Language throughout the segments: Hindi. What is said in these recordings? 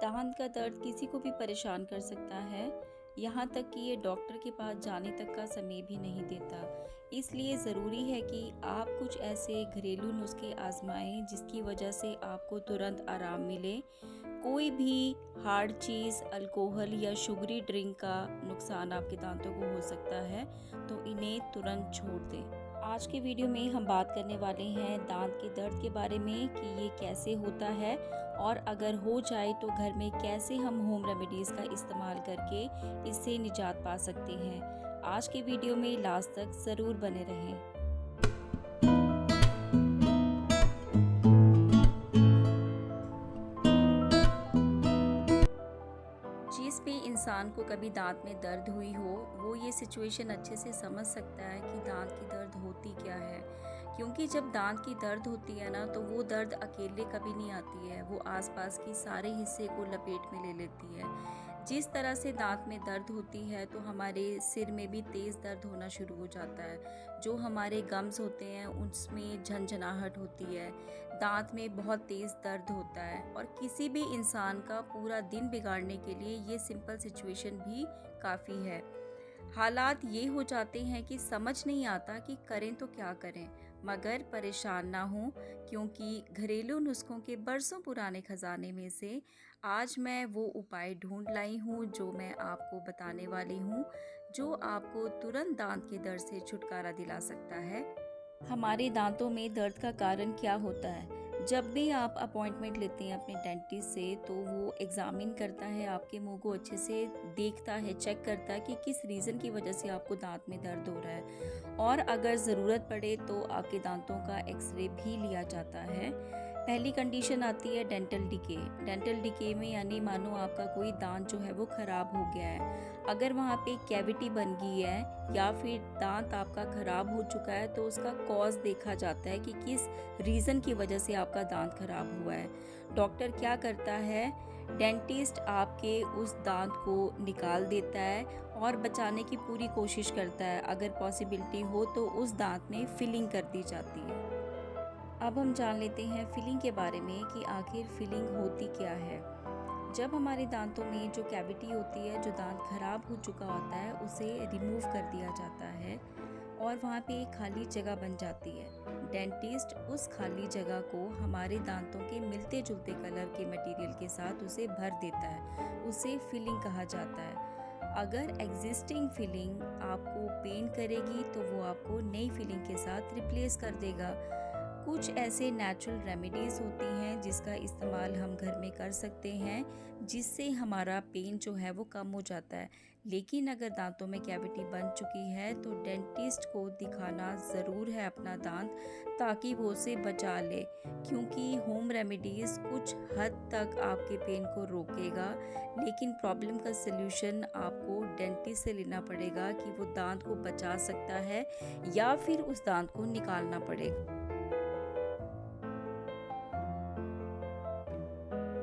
दांत का दर्द किसी को भी परेशान कर सकता है, यहाँ तक कि ये डॉक्टर के पास जाने तक का समय भी नहीं देता। इसलिए ज़रूरी है कि आप कुछ ऐसे घरेलू नुस्खे आजमाएं जिसकी वजह से आपको तुरंत आराम मिले। कोई भी हार्ड चीज़, अल्कोहल या शुगरी ड्रिंक का नुकसान आपके दांतों को हो सकता है, तो इन्हें तुरंत छोड़ दें। आज के वीडियो में हम बात करने वाले हैं दांत के दर्द के बारे में कि ये कैसे होता है और अगर हो जाए तो घर में कैसे हम होम रेमेडीज़ का इस्तेमाल करके इससे निजात पा सकते हैं। आज के वीडियो में लास्ट तक ज़रूर बने रहें। जिस भी इंसान को कभी दांत में दर्द हुई हो वो ये सिचुएशन अच्छे से समझ सकता है कि दांत की दर्द होती क्या है, क्योंकि जब दांत की दर्द होती है ना तो वो दर्द अकेले कभी नहीं आती है, वो आसपास की सारे हिस्से को लपेट में ले लेती है। जिस तरह से दांत में दर्द होती है तो हमारे सिर में भी तेज़ दर्द होना शुरू हो जाता है। जो हमारे गम्स होते हैं उसमें झंझनाहट होती है, दांत में बहुत तेज़ दर्द होता है और किसी भी इंसान का पूरा दिन बिगाड़ने के लिए ये सिंपल सिचुएशन भी काफ़ी है। हालात ये हो जाते हैं कि समझ नहीं आता कि करें तो क्या करें, मगर परेशान ना हो, क्योंकि घरेलू नुस्खों के बरसों पुराने खजाने में से आज मैं वो उपाय ढूंढ लाई हूँ जो मैं आपको बताने वाली हूँ, जो आपको तुरंत दांत के दर्द से छुटकारा दिला सकता है। हमारे दांतों में दर्द का कारण क्या होता है? जब भी आप अपॉइंटमेंट लेते हैं अपने डेंटिस्ट से तो वो एग्जामिन करता है, आपके मुंह को अच्छे से देखता है, चेक करता है कि किस रीज़न की वजह से आपको दांत में दर्द हो रहा है और अगर ज़रूरत पड़े तो आपके दांतों का एक्सरे भी लिया जाता है। पहली कंडीशन आती है डेंटल डिके। डेंटल डिके में यानी मानो आपका कोई दांत जो है वो ख़राब हो गया है, अगर वहाँ पे कैविटी बन गई है या फिर दांत आपका ख़राब हो चुका है तो उसका कॉज देखा जाता है कि किस रीज़न की वजह से आपका दांत ख़राब हुआ है। डॉक्टर क्या करता है, डेंटिस्ट आपके उस दांत को निकाल देता है और बचाने की पूरी कोशिश करता है। अगर पॉसिबिलिटी हो तो उस दांत में फिलिंग कर दी जाती है। अब हम जान लेते हैं फिलिंग के बारे में कि आखिर फिलिंग होती क्या है। जब हमारे दांतों में जो कैविटी होती है, जो दांत खराब हो चुका होता है, उसे रिमूव कर दिया जाता है और वहाँ पे एक खाली जगह बन जाती है। डेंटिस्ट उस खाली जगह को हमारे दांतों के मिलते जुलते कलर के मटेरियल के साथ उसे भर देता है, उसे फिलिंग कहा जाता है। अगर एग्जिस्टिंग फिलिंग आपको पेन करेगी तो वो आपको नई फिलिंग के साथ रिप्लेस कर देगा। कुछ ऐसे नेचुरल रेमेडीज़ होती हैं जिसका इस्तेमाल हम घर में कर सकते हैं, जिससे हमारा पेन जो है वो कम हो जाता है। लेकिन अगर दांतों में कैविटी बन चुकी है तो डेंटिस्ट को दिखाना ज़रूर है अपना दांत, ताकि वो उसे बचा ले, क्योंकि होम रेमेडीज़ कुछ हद तक आपके पेन को रोकेगा, लेकिन प्रॉब्लम का सल्यूशन आपको डेंटिस्ट से लेना पड़ेगा कि वो दांत को बचा सकता है या फिर उस दांत को निकालना पड़ेगा।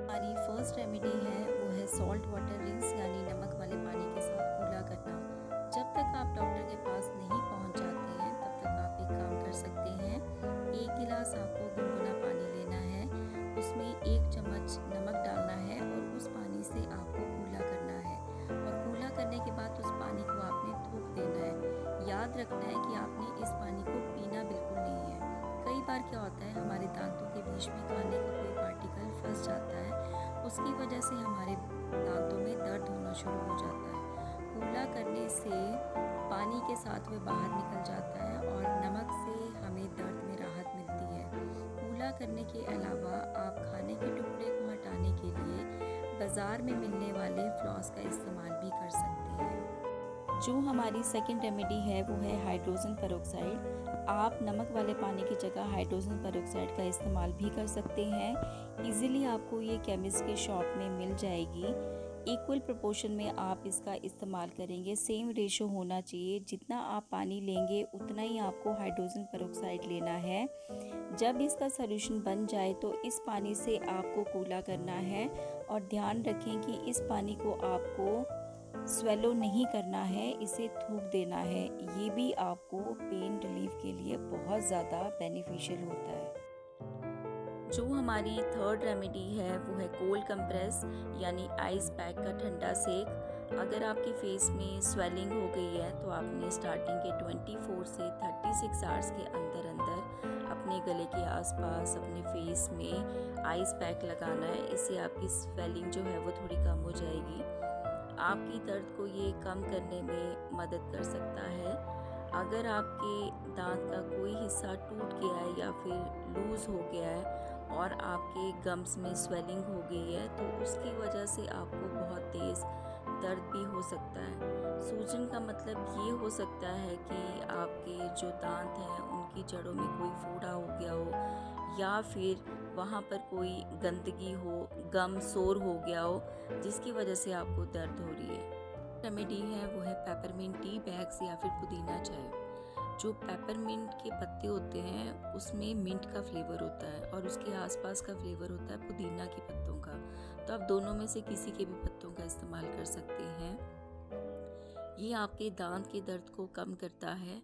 हमारी फर्स्ट रेमेडी है वो है सॉल्ट वाटर रिंस, यानी नमक वाले पानी के साथ कूला करना। जब तक आप डॉक्टर के पास नहीं पहुंच जाते हैं तब तक आप एक काम कर सकते हैं। 1 गिलास आपको गुनगुना पानी लेना है, उसमें 1 चम्मच नमक डालना है और उस पानी से आपको कूला करना है और कूला करने के बाद उस पानी को आपने थूक देना है। याद रखना है कि आपने इस पानी को पीना बिल्कुल नहीं है। कई बार क्या होता है, हमारे दांतों के बीच में खाने का कोई पार्टिकल फंस जाता है, उसकी वजह से हमारे दांतों में दर्द होना शुरू हो जाता है। कूला करने से पानी के साथ वह बाहर निकल जाता है और नमक से हमें दर्द में राहत मिलती है। कूला करने के अलावा आप खाने के टुकड़े को हटाने के लिए बाज़ार में मिलने वाले फ्लॉस का इस्तेमाल भी कर सकते हैं। जो हमारी सेकंड रेमेडी है वो है हाइड्रोजन पेरोक्साइड। आप नमक वाले पानी की जगह हाइड्रोजन पेरोक्साइड का इस्तेमाल भी कर सकते हैं। इजीली आपको ये केमिस्ट के शॉप में मिल जाएगी। इक्वल प्रोपोर्शन में आप इसका इस्तेमाल करेंगे, सेम रेशो होना चाहिए, जितना आप पानी लेंगे उतना ही आपको हाइड्रोजन पेरोक्साइड लेना है। जब इसका सॉल्यूशन बन जाए तो इस पानी से आपको कूला करना है और ध्यान रखें कि इस पानी को आपको स्वेलो नहीं करना है, इसे थूक देना है। ये भी आपको पेन रिलीफ के लिए बहुत ज़्यादा बेनिफिशियल होता है। जो हमारी थर्ड रेमेडी है वो है कोल्ड कंप्रेस यानी आइस पैक का ठंडा सेक। अगर आपके फेस में स्वेलिंग हो गई है तो आपने स्टार्टिंग के 24 से 36 आवर्स के अंदर अंदर अपने गले के आसपास अपने फेस में आइस पैक लगाना है। इससे आपकी स्वेलिंग जो है वो थोड़ी कम हो जाएगी। आपकी दर्द को ये कम करने में मदद कर सकता है। अगर आपके दांत का कोई हिस्सा टूट गया है या फिर लूज़ हो गया है और आपके गम्स में स्वेलिंग हो गई है तो उसकी वजह से आपको बहुत तेज़ दर्द भी हो सकता है। सूजन का मतलब ये हो सकता है कि आपके जो दांत हैं उनकी जड़ों में कोई फोड़ा हो गया हो या फिर वहाँ पर कोई गंदगी हो, गम सोर हो गया हो जिसकी वजह से आपको दर्द हो रही है। रेमेडी है वो है पेपरमिंट टी बैग्स या फिर पुदीना चाय। जो पेपरमिंट के पत्ते होते हैं उसमें मिंट का फ्लेवर होता है और उसके आसपास का फ्लेवर होता है पुदीना के पत्तों का। तो आप दोनों में से किसी के भी पत्तों का इस्तेमाल कर सकते हैं। ये आपके दांत के दर्द को कम करता है।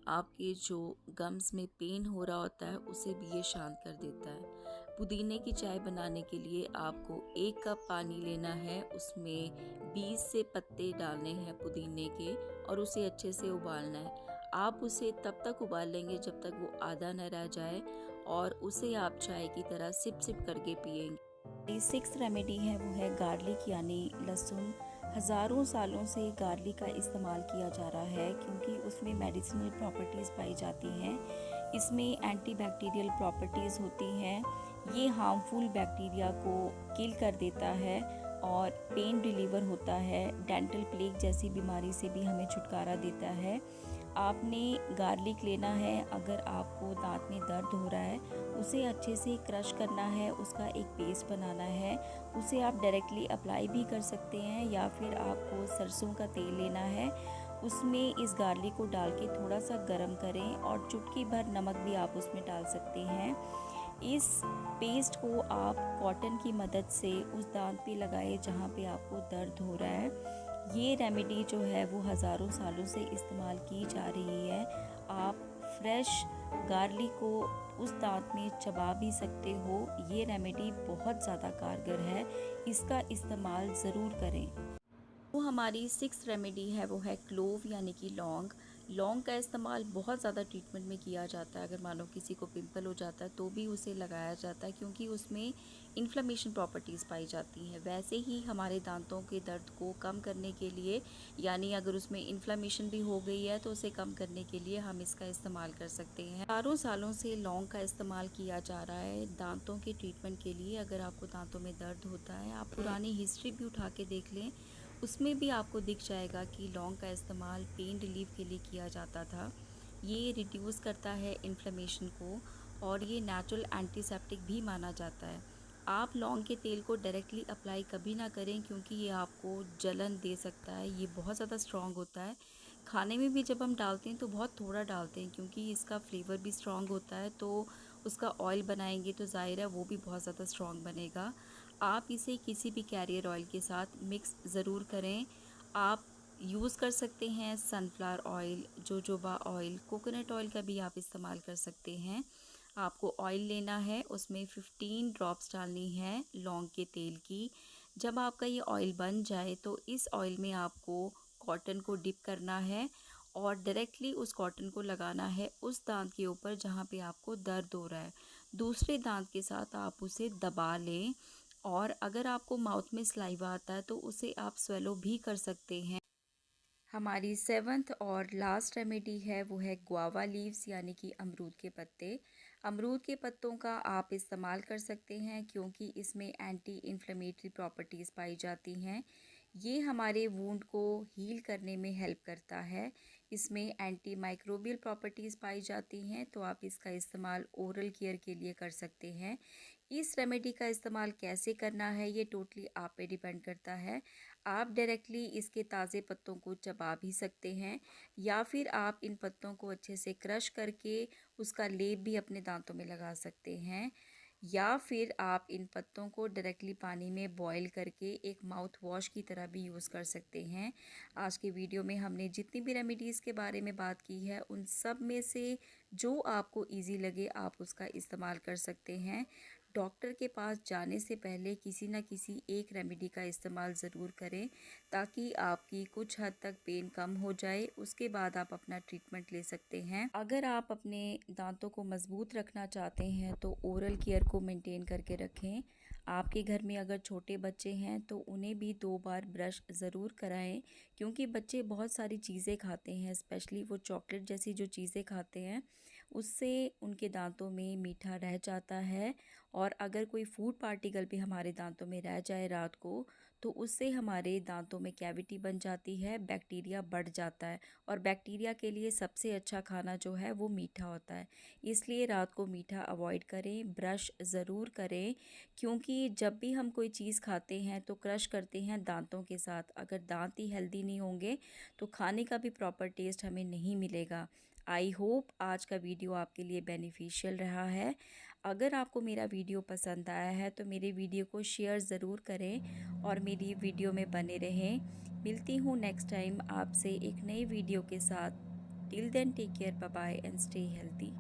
आपके जो गम्स में पेन हो रहा होता है उसे भी ये शांत कर देता है। पुदीने की चाय बनाने के लिए आपको 1 कप पानी लेना है, उसमें 20 से पत्ते डालने हैं पुदीने के और उसे अच्छे से उबालना है। आप उसे तब तक उबाल लेंगे जब तक वो आधा न रह जाए और उसे आप चाय की तरह सिप सिप करके पिएंगे। 6th रेमेडी है वो है गार्लिक यानी लहसुन। हज़ारों सालों से गार्लिक का इस्तेमाल किया जा रहा है क्योंकि उसमें मेडिसिनल प्रॉपर्टीज़ पाई जाती हैं। इसमें एंटीबैक्टीरियल प्रॉपर्टीज़ होती हैं। ये हार्मफुल बैक्टीरिया को किल कर देता है और पेन रिलीवर होता है। डेंटल प्लेग जैसी बीमारी से भी हमें छुटकारा देता है। आपने गार्लिक लेना है। अगर आपको दांत में दर्द हो रहा है उसे अच्छे से क्रश करना है, उसका एक पेस्ट बनाना है। उसे आप डायरेक्टली अप्लाई भी कर सकते हैं या फिर आपको सरसों का तेल लेना है, उसमें इस गार्लिक को डाल के थोड़ा सा गर्म करें और चुटकी भर नमक भी आप उसमें डाल सकते हैं। इस पेस्ट को आप कॉटन की मदद से उस दांत पे लगाए जहाँ पे आपको दर्द हो रहा है। ये रेमेडी जो है वो हज़ारों सालों से इस्तेमाल की जा रही है। आप फ्रेश गार्लिक को उस दांत में चबा भी सकते हो। ये रेमेडी बहुत ज़्यादा कारगर है, इसका इस्तेमाल ज़रूर करें। तो हमारी 6th रेमेडी है वो है क्लोव यानी कि लौंग। लौंग का इस्तेमाल बहुत ज़्यादा ट्रीटमेंट में किया जाता है। अगर मान लो किसी को पिंपल हो जाता है तो भी उसे लगाया जाता है क्योंकि उसमें इन्फ्लेमेशन प्रॉपर्टीज़ पाई जाती हैं। वैसे ही हमारे दांतों के दर्द को कम करने के लिए यानी अगर उसमें इन्फ्लेमेशन भी हो गई है तो उसे कम करने के लिए हम इसका इस्तेमाल कर सकते हैं। हज़ारों सालों से लौंग का इस्तेमाल किया जा रहा है दांतों के ट्रीटमेंट के लिए। अगर आपको दांतों में दर्द होता है, आप पुरानी हिस्ट्री भी उठा के देख लें, उसमें भी आपको दिख जाएगा कि लौंग का इस्तेमाल पेन रिलीफ के लिए किया जाता था। ये रिड्यूस करता है इन्फ्लेमेशन को और ये नेचुरल एंटीसेप्टिक भी माना जाता है। आप लौंग के तेल को डायरेक्टली अप्लाई कभी ना करें क्योंकि ये आपको जलन दे सकता है। ये बहुत ज़्यादा स्ट्रॉन्ग होता है। खाने में भी जब हम डालते हैं तो बहुत थोड़ा डालते हैं क्योंकि इसका फ्लेवर भी स्ट्रॉन्ग होता है, तो उसका ऑयल बनाएंगे तो ज़ाहिर है वो भी बहुत ज़्यादा स्ट्रॉन्ग बनेगा। आप इसे किसी भी कैरियर ऑयल के साथ मिक्स ज़रूर करें। आप यूज़ कर सकते हैं sunflower oil, jojoba oil, coconut oil का भी आप इस्तेमाल कर सकते हैं। आपको ऑयल लेना है, उसमें 15 ड्रॉप्स डालनी है लौंग के तेल की। जब आपका ये ऑयल बन जाए तो इस ऑयल में आपको कॉटन को डिप करना है और डायरेक्टली उस कॉटन को लगाना है उस दांत के ऊपर जहाँ पे आपको दर्द हो रहा है। दूसरे दांत के साथ आप उसे दबा लें और अगर आपको माउथ में सलाइवा आता है तो उसे आप स्वेलो भी कर सकते हैं। हमारी 7th और लास्ट रेमेडी है वो है गुआवा लीव्स यानी कि अमरूद के पत्ते। अमरूद के पत्तों का आप इस्तेमाल कर सकते हैं क्योंकि इसमें एंटी इन्फ्लेमेटरी प्रॉपर्टीज़ पाई जाती हैं। ये हमारे वुंड को हील करने में हेल्प करता है। इसमें एंटी माइक्रोबियल प्रॉपर्टीज़ पाई जाती हैं, तो आप इसका इस्तेमाल ओरल केयर के लिए कर सकते हैं। इस रेमेडी का इस्तेमाल कैसे करना है ये टोटली आप पे डिपेंड करता है। आप डायरेक्टली इसके ताज़े पत्तों को चबा भी सकते हैं या फिर आप इन पत्तों को अच्छे से क्रश करके उसका लेप भी अपने दांतों में लगा सकते हैं या फिर आप इन पत्तों को डायरेक्टली पानी में बॉईल करके एक माउथ वॉश की तरह भी यूज़ कर सकते हैं। आज के वीडियो में हमने जितनी भी रेमेडीज़ के बारे में बात की है उन सब में से जो आपको इजी लगे आप उसका इस्तेमाल कर सकते हैं। डॉक्टर के पास जाने से पहले किसी न किसी एक रेमेडी का इस्तेमाल ज़रूर करें, ताकि आपकी कुछ हद तक पेन कम हो जाए। उसके बाद आप अपना ट्रीटमेंट ले सकते हैं। अगर आप अपने दांतों को मजबूत रखना चाहते हैं तो ओरल केयर को मेंटेन करके रखें। आपके घर में अगर छोटे बच्चे हैं तो उन्हें भी 2 बार ब्रश ज़रूर कराएं, क्योंकि बच्चे बहुत सारी चीज़ें खाते हैं, स्पेशली वो चॉकलेट जैसी जो चीज़ें खाते हैं, उससे उनके दांतों में मीठा रह जाता है। और अगर कोई फूड पार्टिकल भी हमारे दांतों में रह जाए रात को, तो उससे हमारे दांतों में कैविटी बन जाती है, बैक्टीरिया बढ़ जाता है। और बैक्टीरिया के लिए सबसे अच्छा खाना जो है वो मीठा होता है। इसलिए रात को मीठा अवॉइड करें, ब्रश ज़रूर करें, क्योंकि जब भी हम कोई चीज़ खाते हैं तो क्रश करते हैं दांतों के साथ। अगर दांत ही हेल्दी नहीं होंगे तो खाने का भी प्रॉपर टेस्ट हमें नहीं मिलेगा। आई होप आज का वीडियो आपके लिए बेनिफिशियल रहा है। अगर आपको मेरा वीडियो पसंद आया है तो मेरे वीडियो को शेयर ज़रूर करें और मेरी वीडियो में बने रहें। मिलती हूँ नेक्स्ट टाइम आपसे एक नई वीडियो के साथ। Till then take care, bye bye and stay healthy.